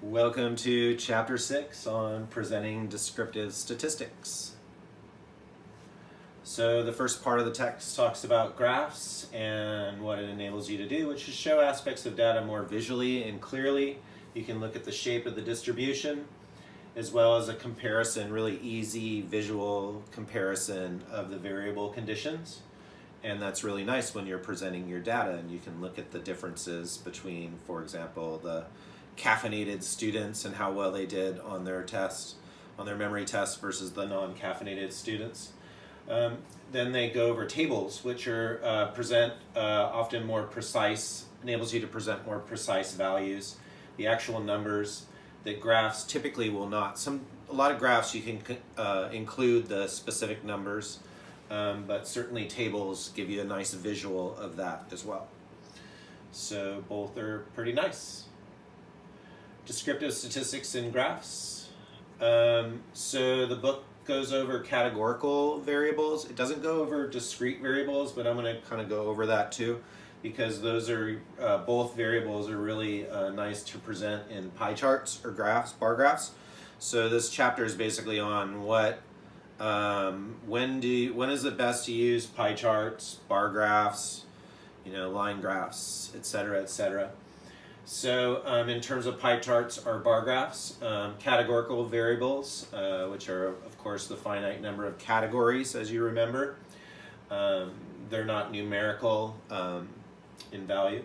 Welcome to Chapter 6 on presenting descriptive statistics. So the first part of the text talks about graphs and what it enables you to do, which is show aspects of data more visually and clearly. You can look at the shape of the distribution as well as a comparison, really easy visual comparison of the variable conditions. And that's really nice when you're presenting your data and you can look at the differences between, for example, the caffeinated students and how well they did on their tests, on their memory tests versus the non-caffeinated students. Then they go over tables, which are present often more precise, enables you to present more precise values, the actual numbers that graphs typically will not. A lot of graphs you can include the specific numbers, but certainly tables give you a nice visual of that as well. So both are pretty nice. Descriptive statistics in graphs. So the book goes over categorical variables. It doesn't go over discrete variables, but I'm going to kind of go over that too, because those are both variables are really nice to present in pie charts or graphs, bar graphs. So this chapter is basically on what when is it best to use pie charts, bar graphs, line graphs, etc., etc. So in terms of pie charts or bar graphs, categorical variables, which are of course the finite number of categories, as you remember. They're not numerical in value.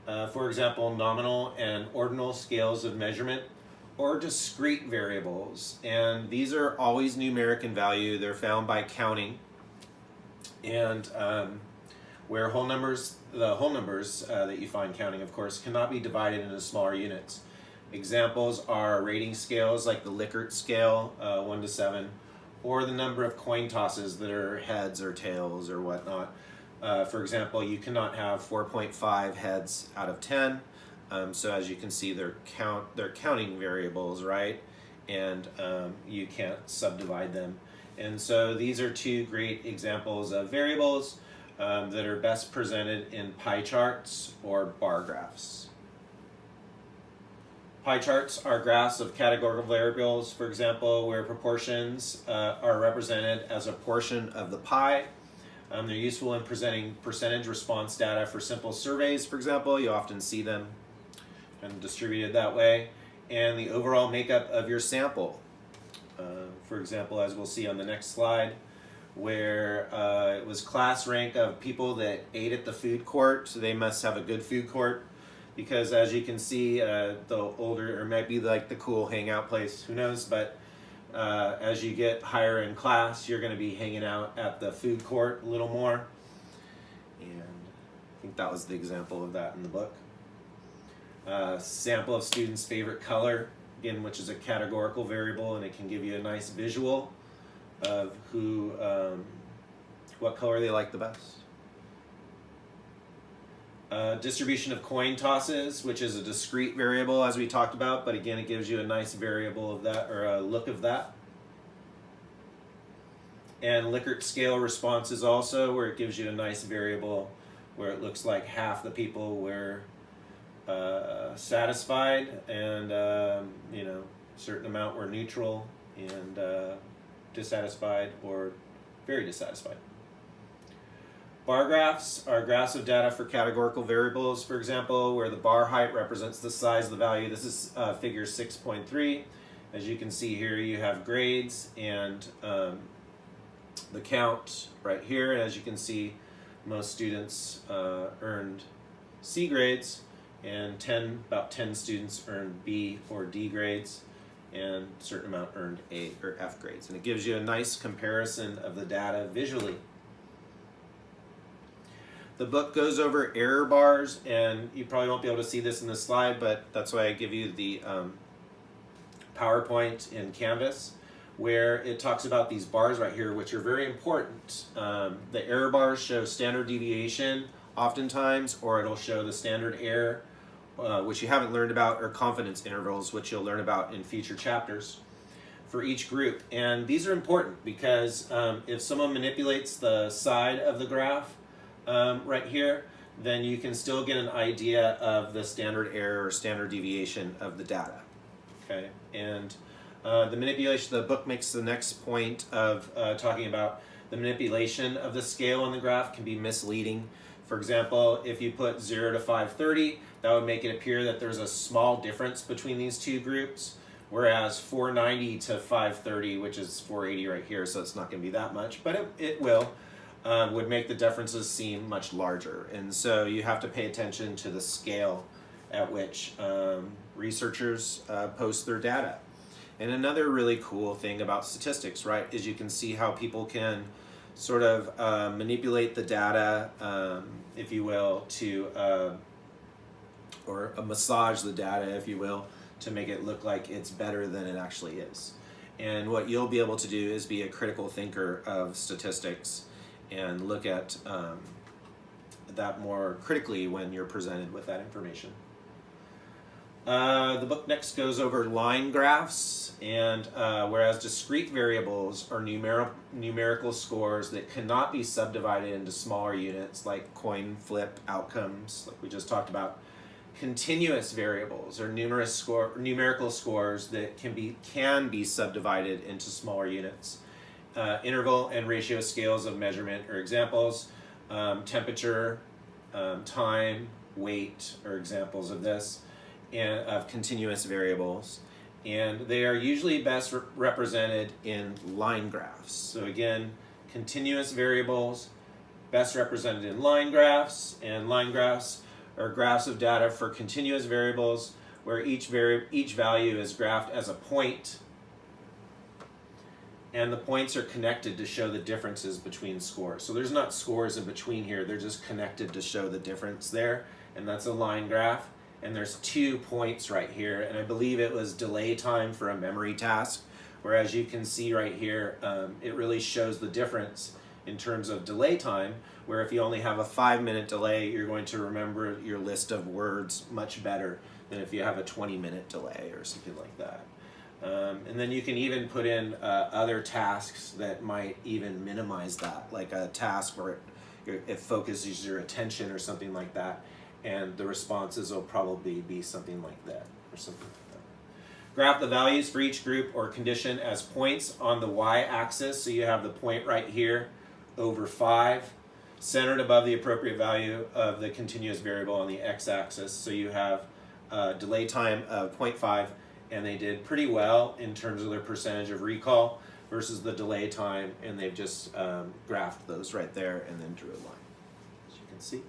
For example, nominal and ordinal scales of measurement, or discrete variables, and these are always numeric in value. They're found by counting, and where whole numbers, the whole numbers that you find counting, of course, cannot be divided into smaller units. Examples are rating scales like the Likert scale, 1 to 7, or the number of coin tosses that are heads or tails or whatnot. For example, you cannot have 4.5 heads out of 10. So as you can see, they're counting variables, right? And you can't subdivide them. And so these are two great examples of variables that are best presented in pie charts or bar graphs. Pie charts are graphs of categorical variables, for example, where proportions are represented as a portion of the pie. They're useful in presenting percentage response data for simple surveys, for example. You often see them and distributed that way, and the overall makeup of your sample. For example, as we'll see on the next slide, where it was class rank of people that ate at the food court, so they must have a good food court, because as you can see, the older, or might be like the cool hangout place, who knows, but as you get higher in class, you're going to be hanging out at the food court a little more, and I think that was the example of that in the book. Sample of students' favorite color, again, which is a categorical variable, and it can give you a nice visual of who, what color they like the best. Distribution of coin tosses, which is a discrete variable, as we talked about, but again, it gives you a nice variable of that, or a look of that. And Likert scale responses also, where it gives you a nice variable where it looks like half the people were satisfied, and a certain amount were neutral, and dissatisfied or very dissatisfied. Bar graphs are graphs of data for categorical variables, for example, where the bar height represents the size of the value. This is figure 6.3. As you can see here, you have grades and the count right here. And as you can see, most students earned C grades, and about 10 students earned B or D grades, and a certain amount earned A or F grades. And it gives you a nice comparison of the data visually. The book goes over error bars, and you probably won't be able to see this in the slide, but that's why I give you the PowerPoint in Canvas, where it talks about these bars right here, which are very important. The error bars show standard deviation oftentimes, or it'll show the standard error, which you haven't learned about, or confidence intervals, which you'll learn about in future chapters for each group. And these are important because if someone manipulates the side of the graph right here, then you can still get an idea of the standard error or standard deviation of the data. Okay, and the manipulation, the book makes the next point of talking about the manipulation of the scale on the graph can be misleading. For example, if you put 0 to 530, that would make it appear that there's a small difference between these two groups, whereas 490 to 530, which is 480 right here, so it's not going to be that much, but it will, would make the differences seem much larger. And so you have to pay attention to the scale at which researchers post their data. And another really cool thing about statistics, right, is you can see how people can sort of manipulate the data, if you will, to, or massage the data, if you will, to make it look like it's better than it actually is. And what you'll be able to do is be a critical thinker of statistics and look at that more critically when you're presented with that information. The book next goes over line graphs, and whereas discrete variables are numerical scores that cannot be subdivided into smaller units like coin flip outcomes, like we just talked about, continuous variables are numerical scores that can be subdivided into smaller units. Interval and ratio scales of measurement are examples. Temperature, time, weight are examples of this, and of continuous variables. And they are usually best represented in line graphs. So again, continuous variables, best represented in line graphs, and line graphs are graphs of data for continuous variables where each value is graphed as a point, and the points are connected to show the differences between scores. So there's not scores in between here, they're just connected to show the difference there, and that's a line graph. And there's 2 points right here, and I believe it was delay time for a memory task, whereas you can see right here, it really shows the difference in terms of delay time, where if you only have a 5-minute delay, you're going to remember your list of words much better than if you have a 20-minute delay or something like that. And then you can even put in other tasks that might even minimize that, like a task where it focuses your attention or something like that, and the responses will probably be something like that or something like that. Graph the values for each group or condition as points on the y-axis. So you have the point right here over 5, centered above the appropriate value of the continuous variable on the x-axis. So you have delay time of 0.5, and they did pretty well in terms of their percentage of recall versus the delay time, and they've just graphed those right there and then drew a line, as you can see.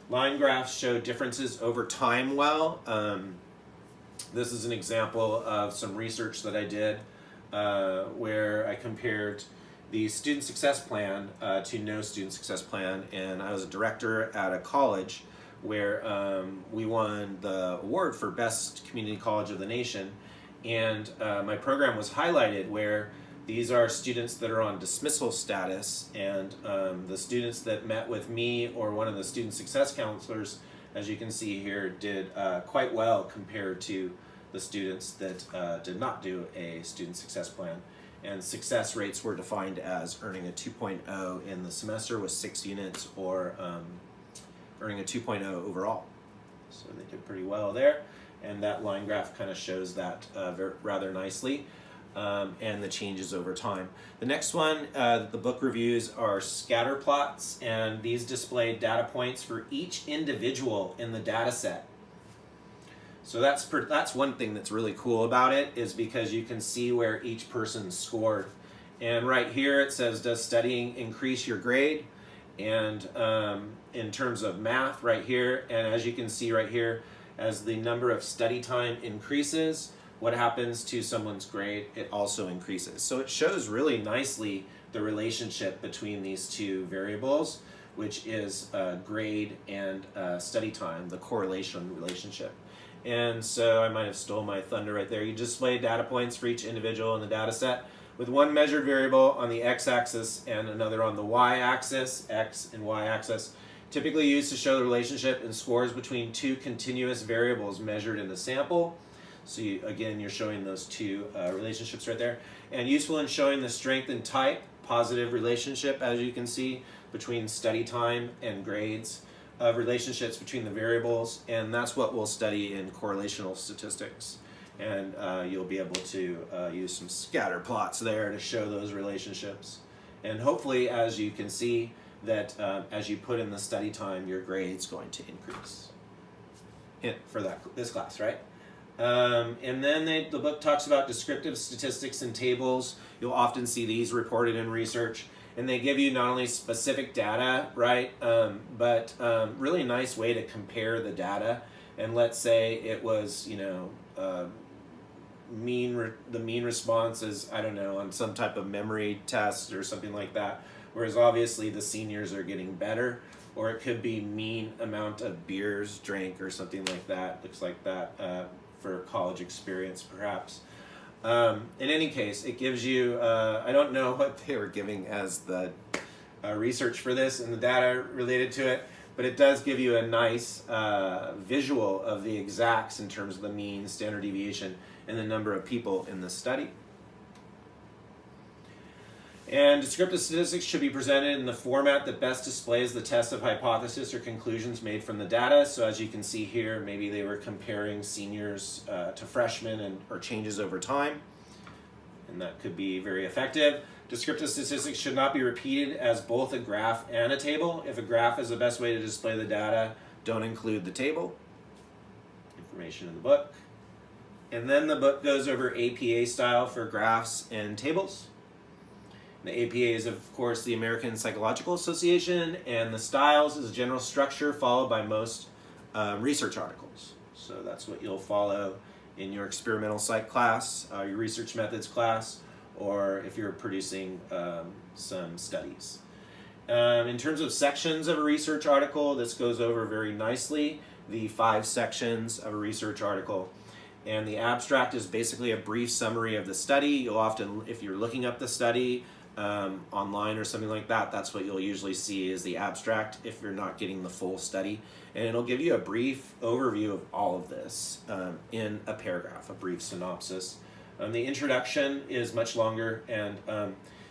Line graphs show differences over time well. This is an example of some research that I did where I compared the student success plan to no student success plan, and I was a director at a college where we won the award for Best Community College of the Nation, and my program was highlighted where these are students that are on dismissal status, and the students that met with me or one of the student success counselors, as you can see here, did quite well compared to the students that did not do a student success plan. And success rates were defined as earning a 2.0 in the semester with 6 units, or earning a 2.0 overall. So they did pretty well there, and that line graph kind of shows that rather nicely. And the changes over time. The next one, the book reviews, are scatter plots, and these display data points for each individual in the data set. So that's one thing that's really cool about it, is because you can see where each person scored. And right here it says, does studying increase your grade? And in terms of math right here, and as you can see right here, as the number of study time increases, what happens to someone's grade? It also increases. So it shows really nicely the relationship between these two variables, which is grade and study time, the correlation relationship. And so I might have stole my thunder right there. You display data points for each individual in the data set with one measured variable on the x-axis and another on the y-axis, x and y-axis, typically used to show the relationship in scores between 2 continuous variables measured in the sample. So again, you're showing those 2 relationships right there. And useful in showing the strength and type, positive relationship, as you can see, between study time and grades, relationships between the variables, and that's what we'll study in correlational statistics. and you'll be able to use some scatter plots there to show those relationships. And hopefully, as you can see, that as you put in the study time, your grade's going to increase. Hint for this class, right? And then the book talks about descriptive statistics and tables. You'll often see these reported in research, and they give you not only specific data, right, but really nice way to compare the data. And let's say it was, you know, the mean response is, I don't know, on some type of memory test or something like that, whereas obviously the seniors are getting better. Or it could be mean amount of beers drank or something like that. Looks like that for college experience, perhaps. In any case, it gives you, I don't know what they were giving as the research for this and the data related to it, but it does give you a nice visual of the exacts in terms of the mean, standard deviation, and the number of people in the study. And descriptive statistics should be presented in the format that best displays the test of hypothesis or conclusions made from the data. So as you can see here, maybe they were comparing seniors to freshmen or changes over time, and that could be very effective. Descriptive statistics should not be repeated as both a graph and a table. If a graph is the best way to display the data, don't include the table. Information in the book. And then the book goes over APA style for graphs and tables. The APA is, of course, the American Psychological Association, and the styles is a general structure followed by most research articles. So that's what you'll follow in your experimental psych class, your research methods class, or if you're producing some studies. In terms of sections of a research article, this goes over very nicely the 5 sections of a research article. And the abstract is basically a brief summary of the study. You'll often, if you're looking up the study, online or something like that, that's what you'll usually see is the abstract if you're not getting the full study. And it'll give you a brief overview of all of this in a paragraph, a brief synopsis. The introduction is much longer and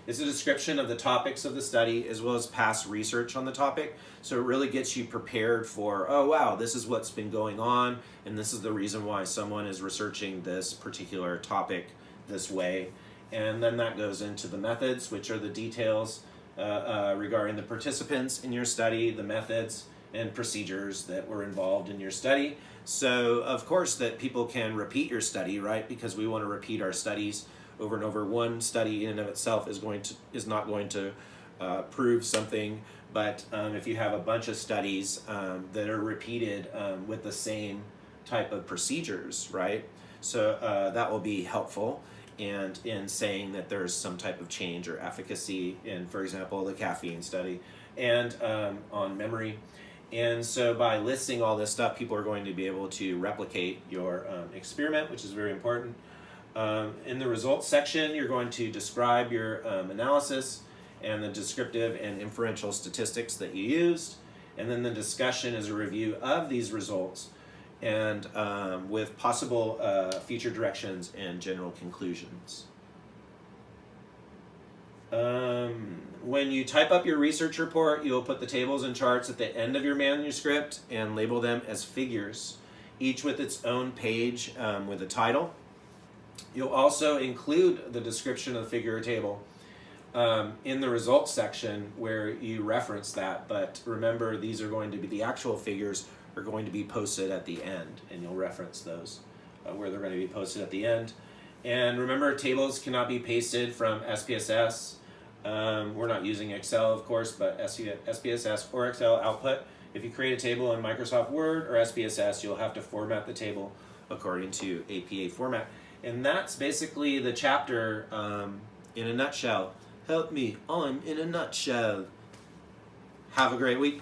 it's a description of the topics of the study as well as past research on the topic. So it really gets you prepared for, oh wow, this is what's been going on and this is the reason why someone is researching this particular topic this way. And then that goes into the methods, which are the details regarding the participants in your study, the methods and procedures that were involved in your study. So, of course, that people can repeat your study, right? Because we want to repeat our studies over and over. One study in and of itself is not going to prove something, but if you have a bunch of studies that are repeated with the same type of procedures, right? So that will be helpful. And in saying that there's some type of change or efficacy in, for example, the caffeine study and on memory. And so by listing all this stuff, people are going to be able to replicate your experiment, which is very important. In the results section, you're going to describe your analysis and the descriptive and inferential statistics that you used. And then the discussion is a review of these results and with possible future directions and general conclusions. When you type up your research report, you'll put the tables and charts at the end of your manuscript and label them as figures, each with its own page with a title. You'll also include the description of the figure or table in the results section where you reference that, but remember these are going to be the actual figures are going to be posted at the end, and you'll reference those where they're going to be posted at the end. And remember, tables cannot be pasted from SPSS. We're not using Excel, of course, but SPSS or Excel output. If you create a table in Microsoft Word or SPSS, you'll have to format the table according to APA format. And that's basically the chapter in a nutshell. Help me, I'm in a nutshell. Have a great week.